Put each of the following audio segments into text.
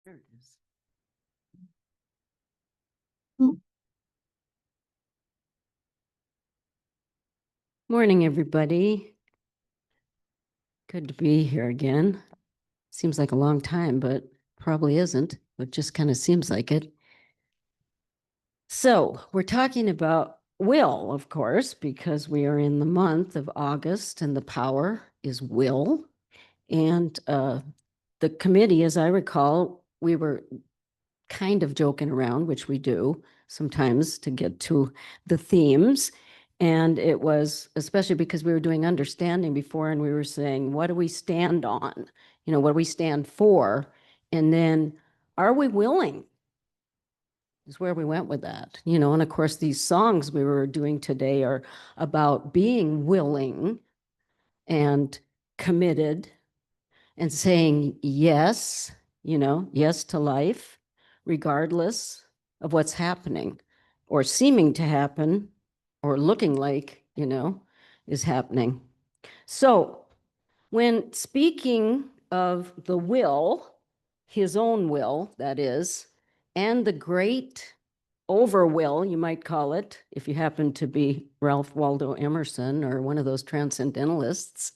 There it is. Morning, everybody. Good to be here again. Seems like a long time, but probably isn't. It just kind of seems like it. So we're talking about will, of course, because we are in the month of August and the power is will. And the committee, as I recall, we were kind of joking around, which we do sometimes to get to the themes. And it was especially because we were doing understanding before and we were saying, what do we stand on? You know, what do we stand for? And then are we willing? Is where we went with that. You know, and of course, these songs we were doing today are about being willing and committed and saying yes, you know, yes to life, regardless of what's happening or seeming to happen or looking like, you know, is happening. So when speaking of the will, his own will, that is, and the great overwill, you might call it, if you happen to be Ralph Waldo Emerson or one of those transcendentalists,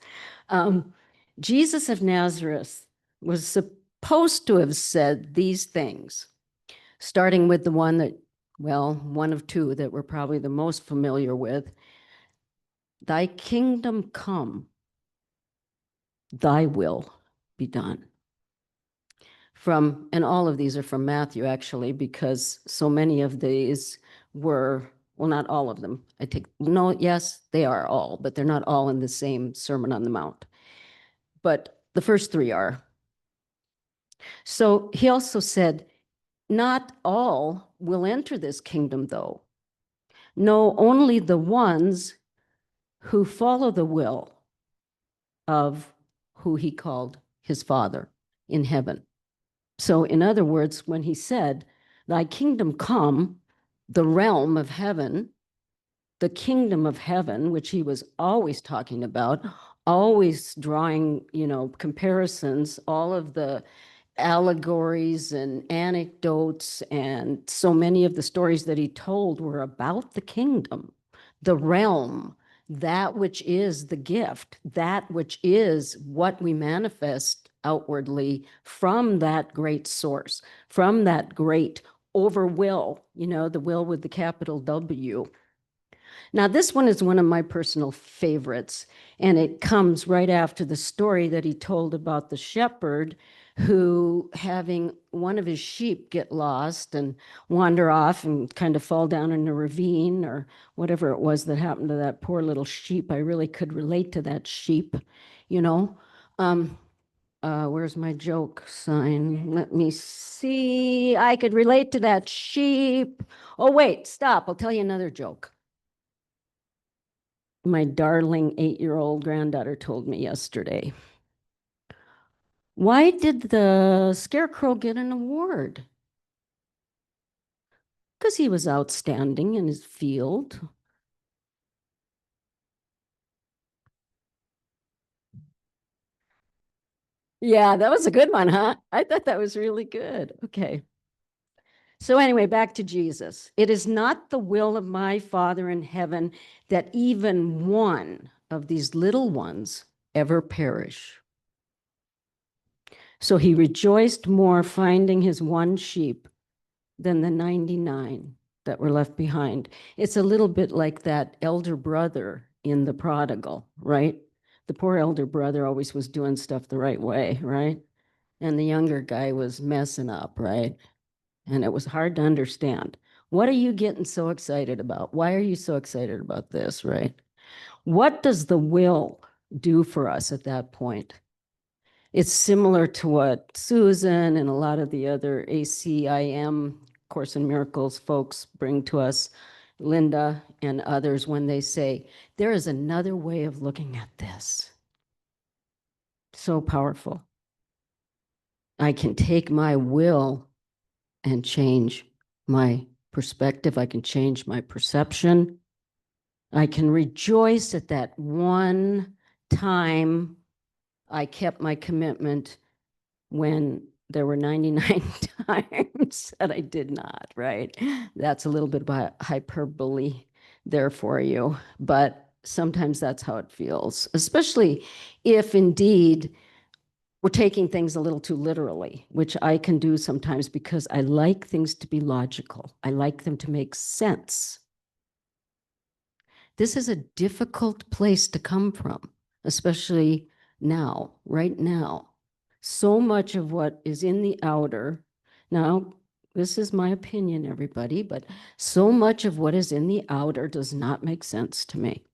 Jesus of Nazareth was supposed to have said these things, starting with the one that, well, one of two that we're probably the most familiar with. Thy kingdom come, thy will be done. And all of these are from Matthew, actually, because so many of these were, well, not all of them. Yes, they are all, but they're not all in the same Sermon on the Mount. But the first three are. So he also said, not all will enter this kingdom, though. No, only the ones who follow the will of who he called his Father in heaven. So, in other words, when he said, thy kingdom come, the realm of heaven, the kingdom of heaven, which he was always talking about, always drawing, you know, comparisons, all of the allegories and anecdotes, and so many of the stories that he told were about the kingdom, the realm, that which is the gift, that which is what we manifest outwardly from that great source, from that great over will, you know, the will with the capital W. Now, this one is one of my personal favorites, and it comes right after the story that he told about the shepherd who, having one of his sheep get lost and wander off and kind of fall down in a ravine or whatever it was that happened to that poor little sheep. I really could relate to that sheep, you know. Where's my joke sign? Let me see. I could relate to that sheep. Oh, wait, stop. I'll tell you another joke. My darling 8-year-old granddaughter told me yesterday. Why did the scarecrow get an award? Because he was outstanding in his field. Yeah, that was a good one, huh? I thought that was really good. Okay. So, anyway, back to Jesus. It is not the will of my Father in heaven that even one of these little ones ever perish. So he rejoiced more finding his one sheep than the 99 that were left behind. It's a little bit like that elder brother in The Prodigal, right? The poor elder brother always was doing stuff the right way, right? And the younger guy was messing up, right? And it was hard to understand. What are you getting so excited about? Why are you so excited about this, right? What does the will do for us at that point? It's similar to what Susan and a lot of the other ACIM, Course in Miracles folks bring to us, Linda and others, when they say, there is another way of looking at this. So powerful. I can take my will and change my perspective. I can change my perception. I can rejoice at that one time I kept my commitment when there were 99 times that I did not, right? That's a little bit of hyperbole there for you, but sometimes that's how it feels, especially if indeed we're taking things a little too literally, which I can do sometimes because I like things to be logical. I like them to make sense. This is a difficult place to come from, especially now, right now. So much of what is in the outer, now, this is my opinion, everybody, but so much of what is in the outer does not make sense to me.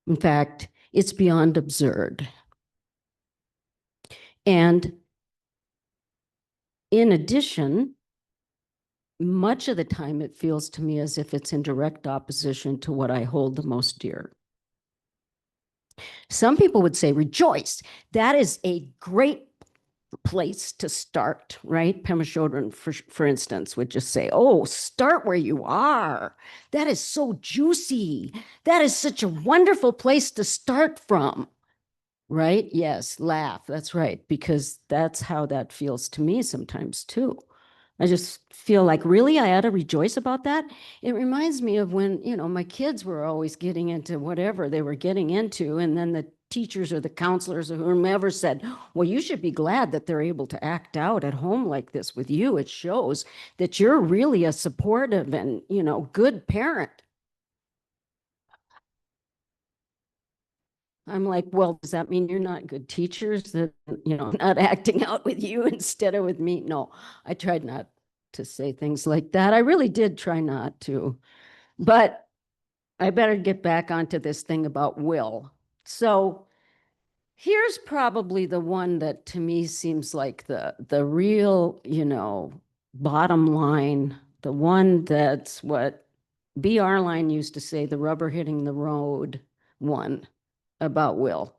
In fact, it's beyond absurd. And in addition, much of the time it feels to me as if it's in direct opposition to what I hold the most dear. Some people would say, rejoice. That is a great place to start, right? Pema Chodron, for instance, would just say, oh, start where you are. That is so juicy. That is such a wonderful place to start from, right? Yes, laugh. That's right, because that's how that feels to me sometimes too. I just feel like, really, I ought to rejoice about that. It reminds me of when, my kids were always getting into whatever they were getting into. And then the teachers or the counselors or whomever said, well, you should be glad that they're able to act out at home like this with you. It shows that you're really a supportive and, good parent. I'm like, well, does that mean you're not good teachers that, not acting out with you instead of with me? No, I tried not to say things like that. I really did try not to, but I better get back onto this thing about will. So here's probably the one that to me seems like the real, bottom line, the one that's what B.R. Line used to say, the rubber hitting the road one about will.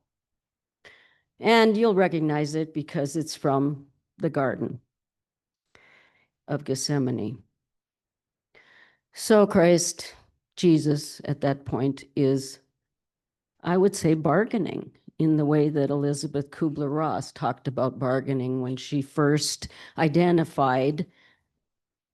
And you'll recognize it because it's from the Garden of Gethsemane. So Christ, Jesus, at that point is, I would say, bargaining in the way that Elizabeth Kubler-Ross talked about bargaining when she first identified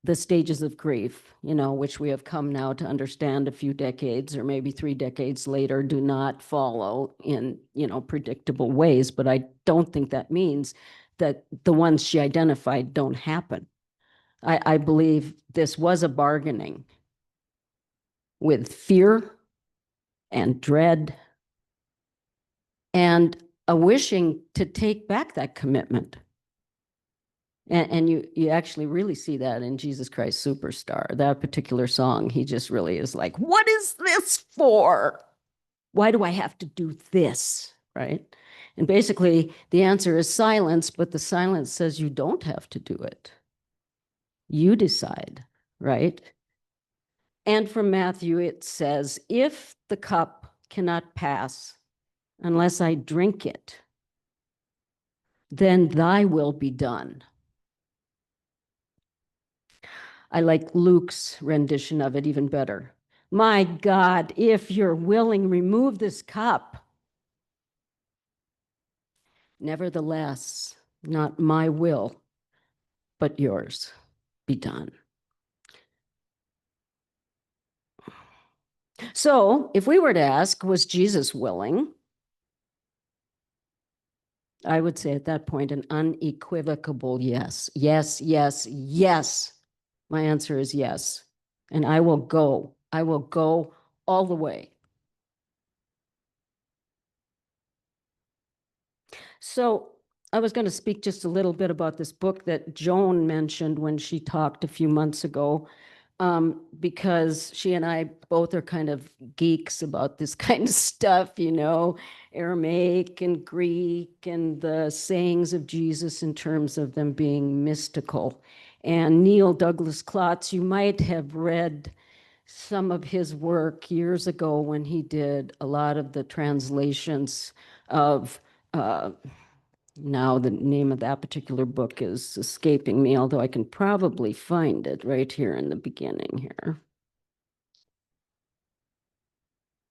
the stages of grief, which we have come now to understand a few decades or maybe 3 decades later do not follow in, predictable ways. But I don't think that means that the ones she identified don't happen. I believe this was a bargaining with fear and dread and a wishing to take back that commitment. And you actually really see that in Jesus Christ Superstar, that particular song. He just really is like, what is this for? Why do I have to do this? Right? And basically, the answer is silence, but the silence says you don't have to do it. You decide, right? And from Matthew, it says, if the cup cannot pass unless I drink it, then thy will be done. I like Luke's rendition of it even better. My God, if you're willing, remove this cup. Nevertheless, not my will, but yours be done. So if we were to ask, was Jesus willing? I would say at that point an unequivocal yes. Yes, yes, yes. My answer is yes. And I will go. I will go all the way. So I was going to speak just a little bit about this book that Joan mentioned when she talked a few months ago, because she and I both are kind of geeks about this kind of stuff, Aramaic and Greek and the sayings of Jesus in terms of them being mystical. And Neil Douglas Klotz, you might have read some of his work years ago when he did a lot of the translations of now the name of that particular book is escaping me, although I can probably find it right here in the beginning here.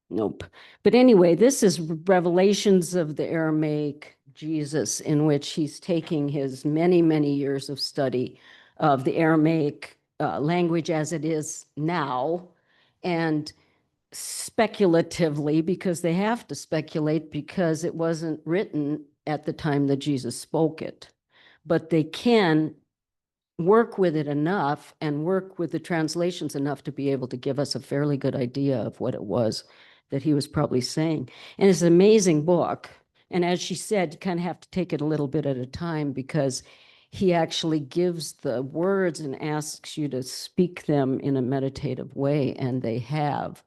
Nope. But anyway, this is Revelations of the Aramaic Jesus, in which he's taking his many, many years of study of the Aramaic language as it is now, and speculatively, because they have to speculate because it wasn't written at the time that Jesus spoke it, but they can work with it enough and work with the translations enough to be able to give us a fairly good idea of what it was that he was probably saying. And it's an amazing book. And as she said, you kind of have to take it a little bit at a time, because he actually gives the words and asks you to speak them in a meditative way. And they have,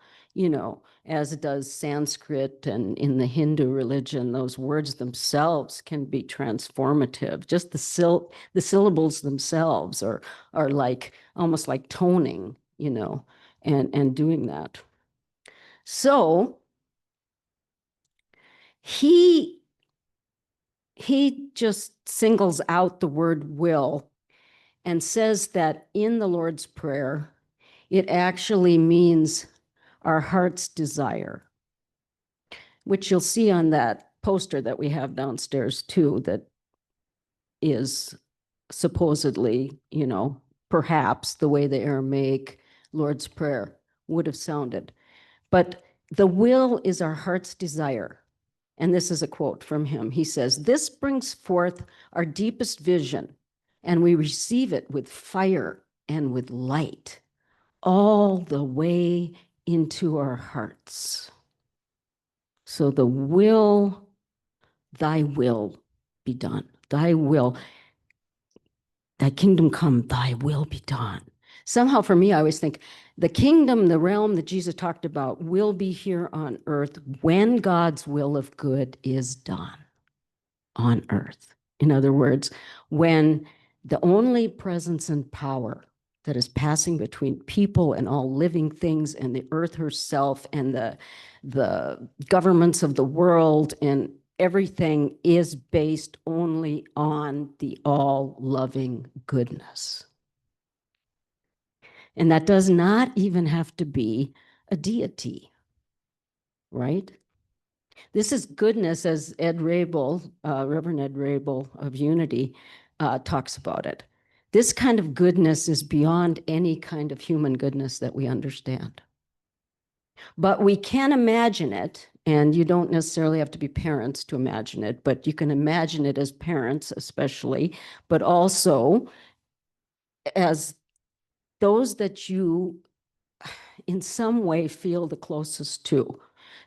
as it does Sanskrit, and in the Hindu religion, those words themselves can be transformative. Just the syllables themselves are like almost like toning, and doing that. So he just singles out the word will and says that in the Lord's Prayer, it actually means our heart's desire, which you'll see on that poster that we have downstairs too, that is supposedly, perhaps the way the Aramaic Lord's Prayer would have sounded. But the will is our heart's desire. And this is a quote from him. He says, "This brings forth our deepest vision, and we receive it with fire and with light, all the way into our hearts." So the will, thy will be done. Thy will, thy kingdom come, thy will be done. Somehow for me, I always think the kingdom, the realm that Jesus talked about, will be here on earth when God's will of good is done on earth. In other words, when the only presence and power that is passing between people and all living things and the earth herself and the governments of the world and everything is based only on the all-loving goodness. And that does not even have to be a deity, right? This is goodness, as Ed Rabel, Reverend Ed Rabel of Unity, talks about it. This kind of goodness is beyond any kind of human goodness that we understand. But we can imagine it, and you don't necessarily have to be parents to imagine it, but you can imagine it as parents especially, but also as those that you in some way feel the closest to,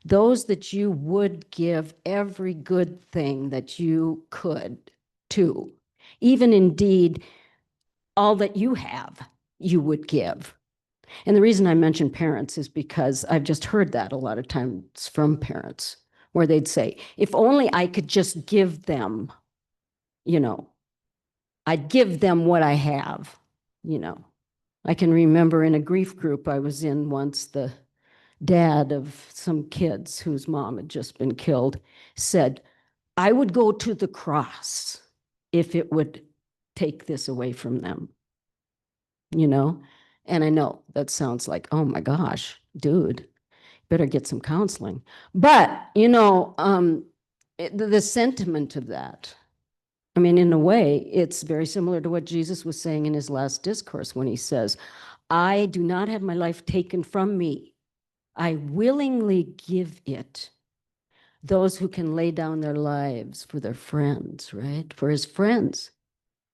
those that you would give every good thing that you could to, even indeed all that you have, you would give. And the reason I mention parents is because I've just heard that a lot of times from parents, where they'd say, if only I could just give them, I'd give them what I have, I can remember in a grief group I was in once, the dad of some kids whose mom had just been killed said, I would go to the cross if it would take this away from them, And I know that sounds like, oh my gosh, dude, better get some counseling. But, the sentiment of that, I mean, in a way, it's very similar to what Jesus was saying in his last discourse when he says, I do not have my life taken from me. I willingly give it. Those who can lay down their lives for their friends, right? For his friends,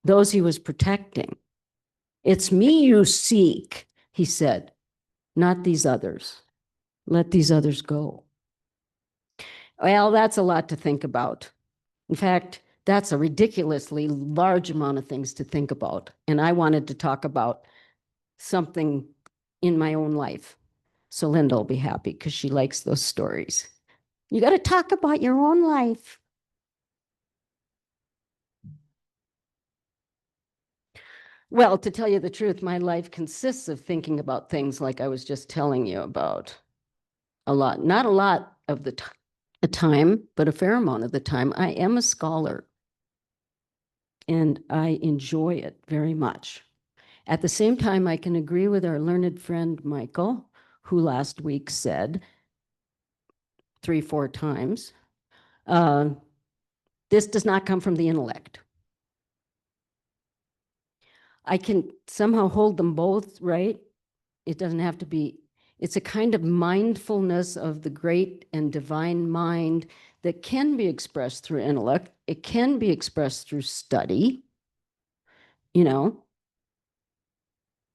those he was protecting. It's me you seek, he said, not these others. Let these others go. Well, that's a lot to think about. In fact, that's a ridiculously large amount of things to think about. And I wanted to talk about something in my own life. So Linda will be happy because she likes those stories. You got to talk about your own life. Well, to tell you the truth, my life consists of thinking about things like I was just telling you about a lot. Not a lot of the time, but a fair amount of the time. I am a scholar, and I enjoy it very much. At the same time, I can agree with our learned friend Michael, who last week said 3-4 times, This does not come from the intellect. I can somehow hold them both, right? It doesn't have to be, it's a kind of mindfulness of the great and divine mind that can be expressed through intellect. It can be expressed through study, you know,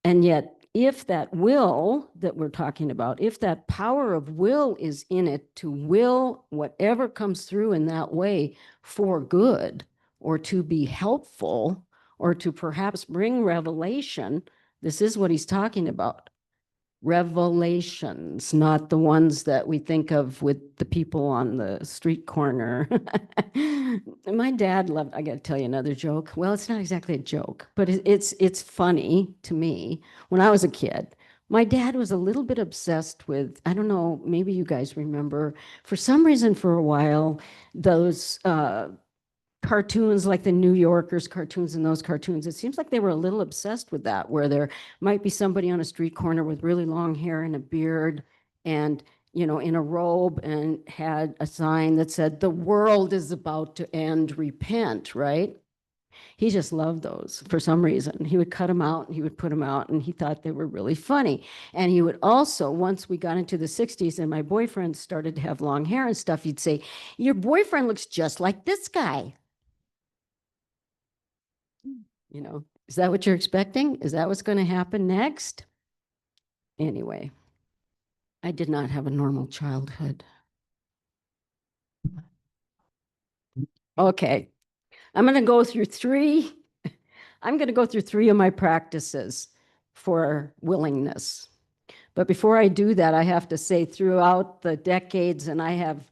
and yet if that will that we're talking about, if that power of will is in it to will whatever comes through in that way for good or to be helpful or to perhaps bring revelation, this is what he's talking about. Revelations, not the ones that we think of with the people on the street corner. My dad loved, I got to tell you another joke. Well, it's not exactly a joke, but it's funny to me. When I was a kid, my dad was a little bit obsessed with, I don't know, maybe you guys remember, for some reason for a while, those cartoons like the New Yorkers cartoons and those cartoons, it seems like they were a little obsessed with that, where there might be somebody on a street corner with really long hair and a beard and, you know, in a robe and had a sign that said, "The world is about to end, repent," right? He just loved those for some reason. He would cut them out and he would put them out and he thought they were really funny. And he would also, once we got into the 60s and my boyfriend started to have long hair and stuff, he'd say, "Your boyfriend looks just like this guy." You know, is that what you're expecting? Is that what's going to happen next? Anyway, I did not have a normal childhood. Okay, I'm going to go through three. I'm going to go through three of my practices for willingness. But before I do that, I have to say throughout the decades, and I have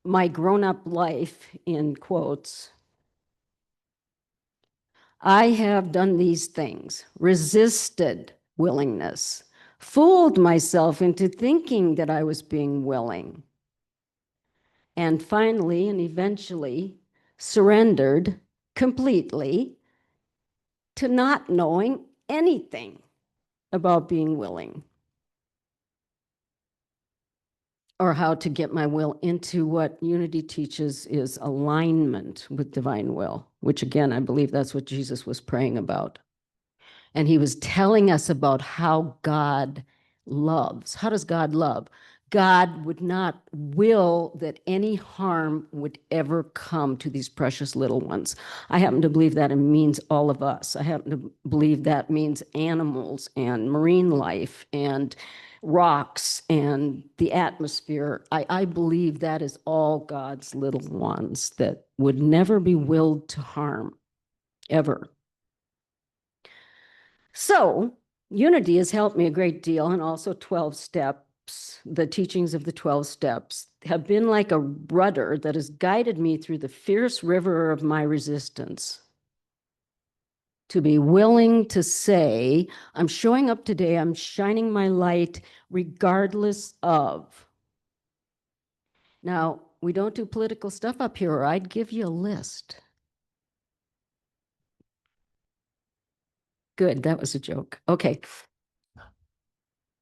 my grown-up life in quotes, I have done these things, resisted willingness, fooled myself into thinking that I was being willing, and finally and eventually surrendered completely to not knowing anything about being willing or how to get my will into what Unity teaches is alignment with divine will, which again, I believe that's what Jesus was praying about. And he was telling us about how God loves. How does God love? God would not will that any harm would ever come to these precious little ones. I happen to believe that it means all of us. I happen to believe that means animals and marine life and rocks and the atmosphere. I believe that is all God's little ones that would never be willed to harm, ever. So Unity has helped me a great deal, and also 12 steps, the teachings of the 12 steps have been like a rudder that has guided me through the fierce river of my resistance. To be willing to say, I'm showing up today, I'm shining my light regardless of. Now, we don't do political stuff up here, or I'd give you a list. Good, that was a joke. Okay.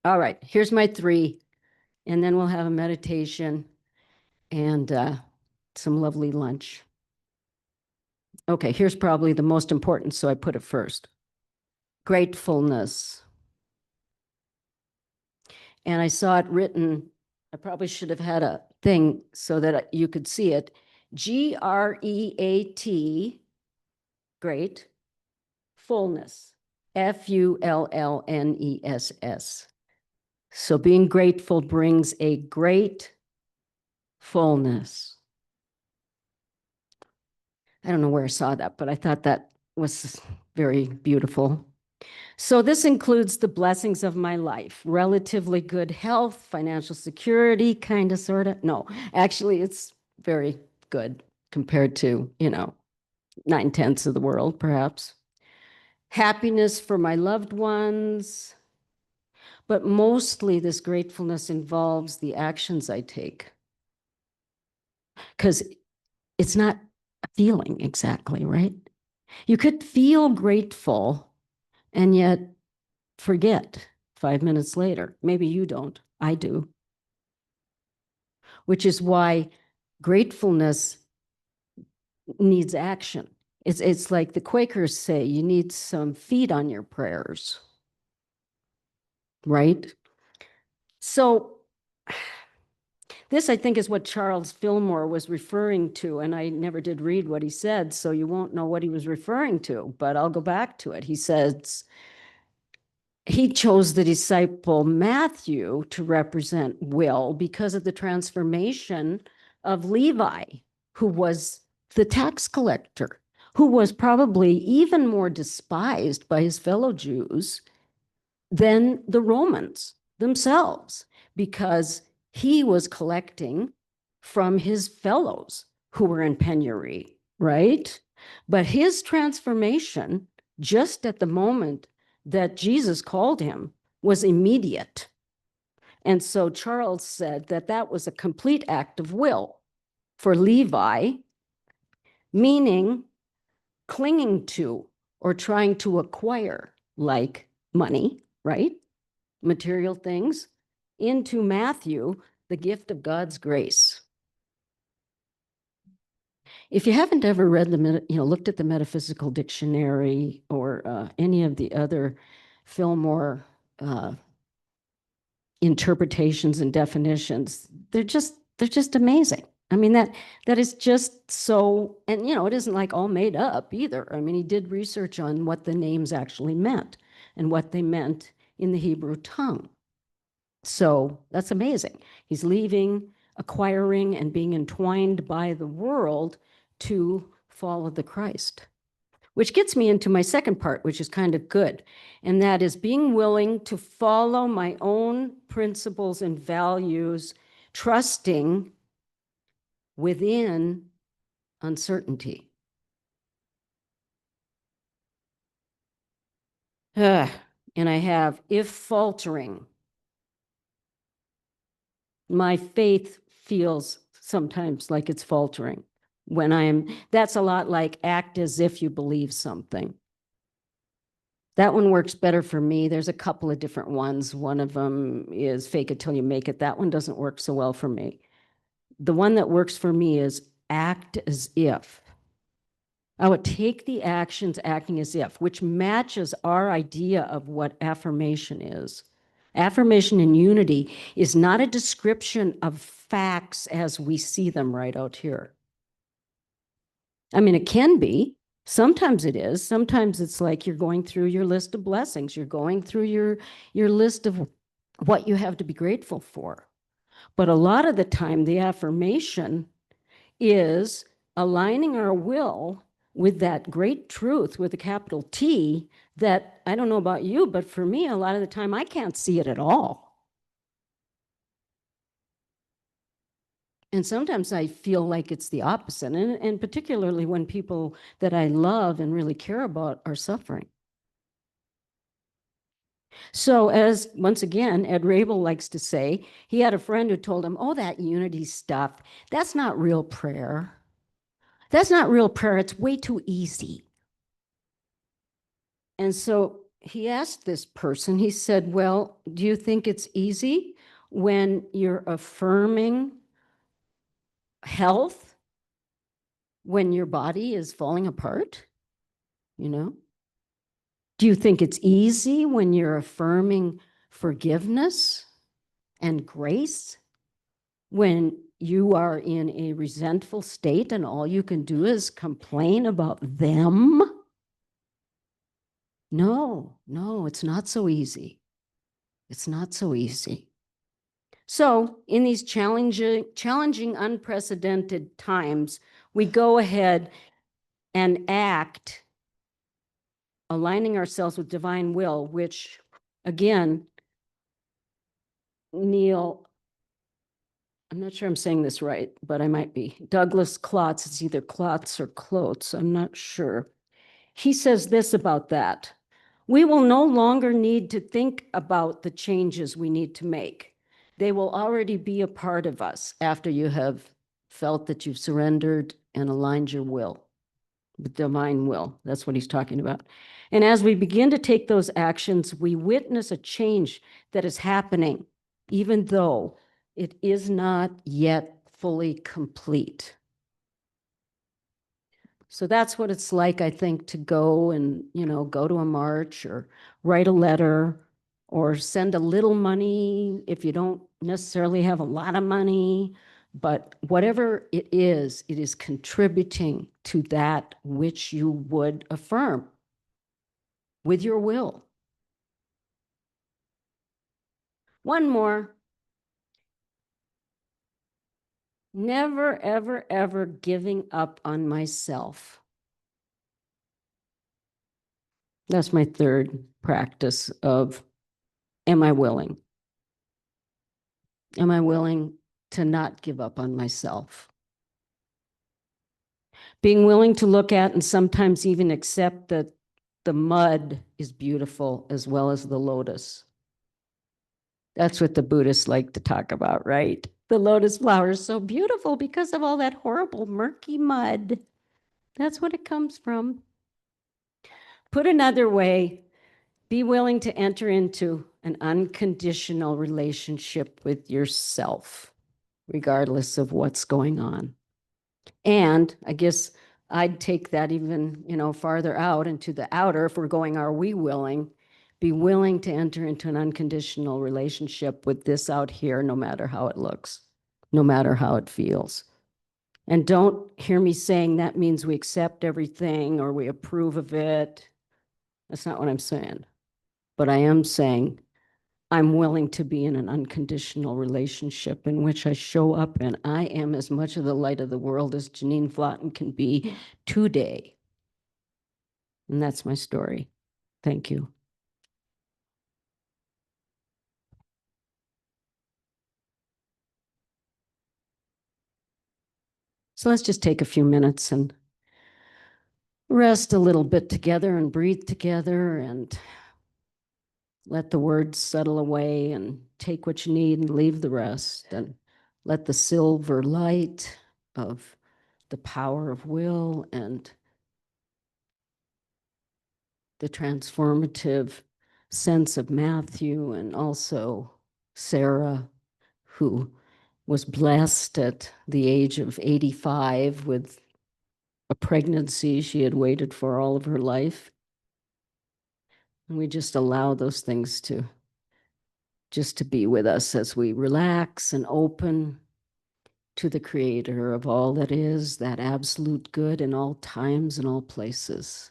All right, here's my three, and then we'll have a meditation and some lovely lunch. Okay, here's probably the most important, so I put it first. Gratefulness. And I saw it written, I probably should have had a thing so that you could see it. Great, great, fullness, fullness. So being grateful brings a great fullness. I don't know where I saw that, but I thought that was very beautiful. So this includes the blessings of my life, relatively good health, financial security, kind of, sort of. No, actually, it's very good compared to, 9/10 of the world, perhaps. Happiness for my loved ones. But mostly this gratefulness involves the actions I take. Because it's not a feeling exactly, right? You could feel grateful and yet forget 5 minutes later. Maybe you don't. I do. Which is why gratefulness needs action. It's like the Quakers say, you need some feet on your prayers, right? So this, I think, is what Charles Fillmore was referring to, and I never did read what he said, so you won't know what he was referring to, but I'll go back to it. He says he chose the disciple Matthew to represent will because of the transformation of Levi, who was the tax collector, who was probably even more despised by his fellow Jews than the Romans themselves, because he was collecting from his fellows who were in penury, right? But his transformation, just at the moment that Jesus called him, was immediate. And so Charles said that that was a complete act of will for Levi, meaning clinging to or trying to acquire, like money, right? Material things, into Matthew, the gift of God's grace. If you haven't ever read looked at the Metaphysical Dictionary or any of the other Fillmore interpretations and definitions, they're just amazing. I mean, that is just so, and it isn't like all made up either. I mean, he did research on what the names actually meant and what they meant in the Hebrew tongue. So that's amazing. He's leaving, acquiring, and being entwined by the world to follow the Christ. Which gets me into my second part, which is kind of good. And that is being willing to follow my own principles and values, trusting within uncertainty. And I have, if faltering, my faith feels sometimes like it's faltering when that's a lot like act as if you believe something. That one works better for me. There's a couple of different ones. One of them is fake it till you make it. That one doesn't work so well for me. The one that works for me is act as if. I would take the actions acting as if, which matches our idea of what affirmation is. Affirmation in unity is not a description of facts as we see them right out here. I mean, it can be. Sometimes it is. Sometimes it's like you're going through your list of blessings. You're going through your list of what you have to be grateful for. But a lot of the time, the affirmation is aligning our will with that great truth with a capital T that, I don't know about you, but for me, a lot of the time, I can't see it at all. And sometimes I feel like it's the opposite, and particularly when people that I love and really care about are suffering. So as, once again, Ed Rabel likes to say, he had a friend who told him, oh, that unity stuff, that's not real prayer. That's not real prayer. It's way too easy. And so he asked this person, he said, well, do you think it's easy when you're affirming health when your body is falling apart? Do you think it's easy when you're affirming forgiveness and grace when you are in a resentful state and all you can do is complain about them? No, it's not so easy. It's not so easy. So in these challenging, unprecedented times, we go ahead and act, aligning ourselves with divine will, which, again, Neil, I'm not sure I'm saying this right, but I might be. Douglas Klotz, it's either Klotz or Klotz, I'm not sure. He says this about that. We will no longer need to think about the changes we need to make. They will already be a part of us after you have felt that you've surrendered and aligned your will, the divine will. That's what he's talking about. And as we begin to take those actions, we witness a change that is happening, even though it is not yet fully complete. So that's what it's like, I think, to go and, go to a march or write a letter or send a little money if you don't necessarily have a lot of money. But whatever it is contributing to that which you would affirm with your will. One more. Never, ever, ever giving up on myself. That's my third practice of, am I willing? Am I willing to not give up on myself? Being willing to look at and sometimes even accept that the mud is beautiful as well as the lotus. That's what the Buddhists like to talk about, right? The lotus flower is so beautiful because of all that horrible, murky mud. That's what it comes from. Put another way, be willing to enter into an unconditional relationship with yourself, regardless of what's going on. And I guess I'd take that even, farther out into the outer. If we're going, are we willing? Be willing to enter into an unconditional relationship with this out here, no matter how it looks, no matter how it feels. And don't hear me saying that means we accept everything or we approve of it. That's not what I'm saying. But I am saying I'm willing to be in an unconditional relationship in which I show up and I am as much of the light of the world as Jeannine Flaten can be today. And that's my story. Thank you. So let's just take a few minutes and rest a little bit together and breathe together and let the words settle away and take what you need and leave the rest, and let the silver light of the power of will and the transformative sense of Matthew and also Sarah, who was blessed at the age of 85 with a pregnancy she had waited for all of her life. And we just allow those things to be with us as we relax and open to the creator of all that is, that absolute good in all times and all places.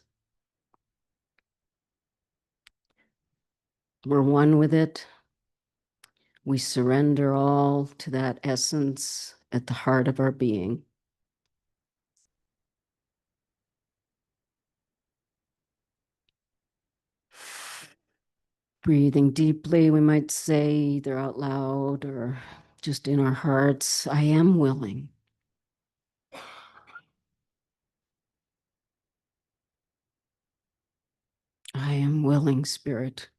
We're one with it. We surrender all to that essence at the heart of our being. Breathing deeply, we might say either out loud or just in our hearts, I am willing. I am willing, Spirit.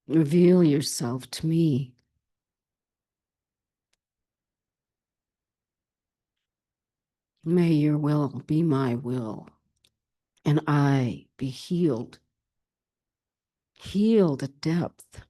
Reveal yourself to me. May your will be my will, and I be healed at depth.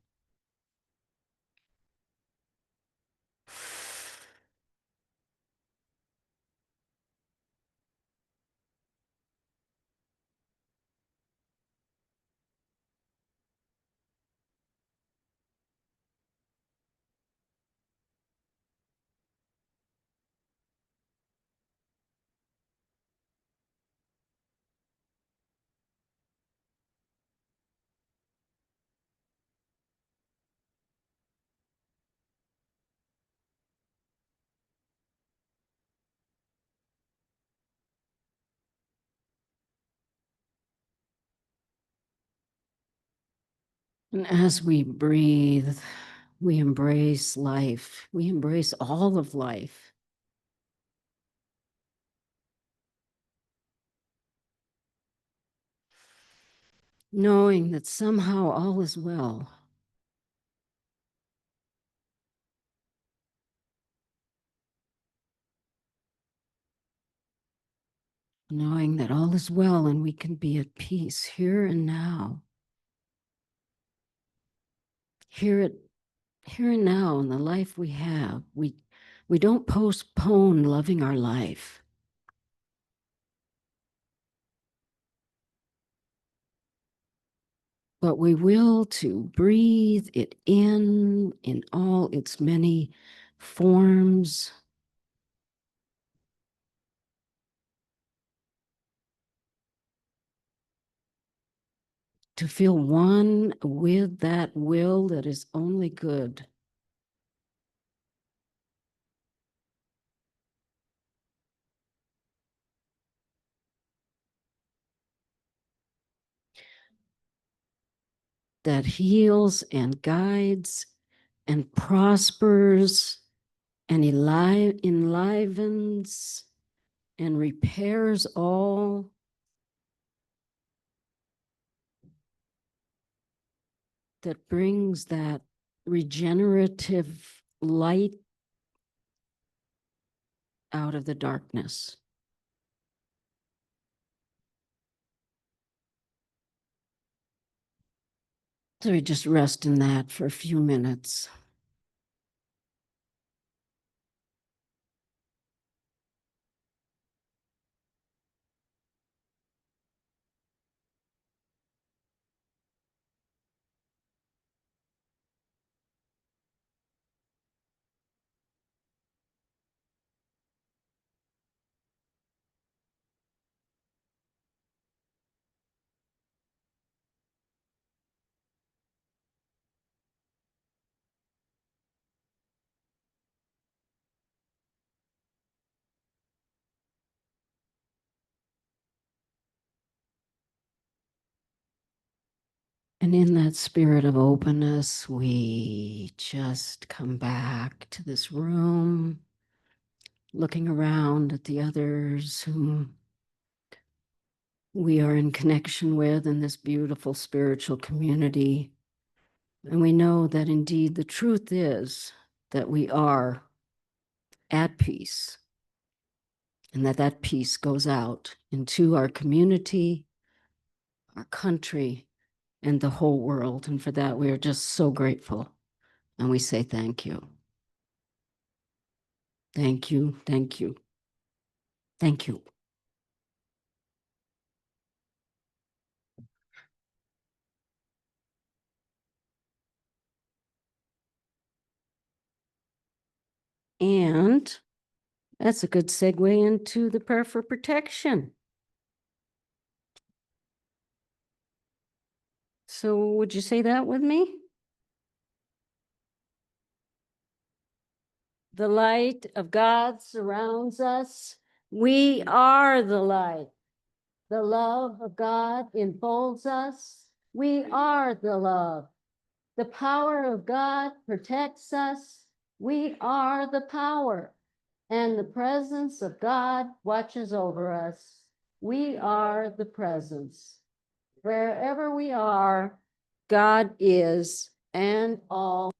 And as we breathe, we embrace life. We embrace all of life. Knowing that somehow all is well. Knowing that all is well and we can be at peace here and now. Here and now in the life we have, we We don't postpone loving our life, but we will to breathe it in all its many forms, to feel one with that will that is only good. That heals and guides and prospers and enlivens and repairs all. That brings that regenerative light out of the darkness. So we just rest in that for a few minutes. And in that spirit of openness, we just come back to this room, looking around at the others whom we are in connection with in this beautiful spiritual community. And we know that indeed the truth is that we are at peace, and that peace goes out into our community, our country, and the whole world. And for that, we are just so grateful. And we say thank you. Thank you. Thank you. Thank you. And that's a good segue into the prayer for protection. So would you say that with me? The light of God surrounds us. We are the light. The love of God enfolds us. We are the love. The power of God protects us. We are the power. And the presence of God watches over us. We are the presence. Wherever we are, God is, and all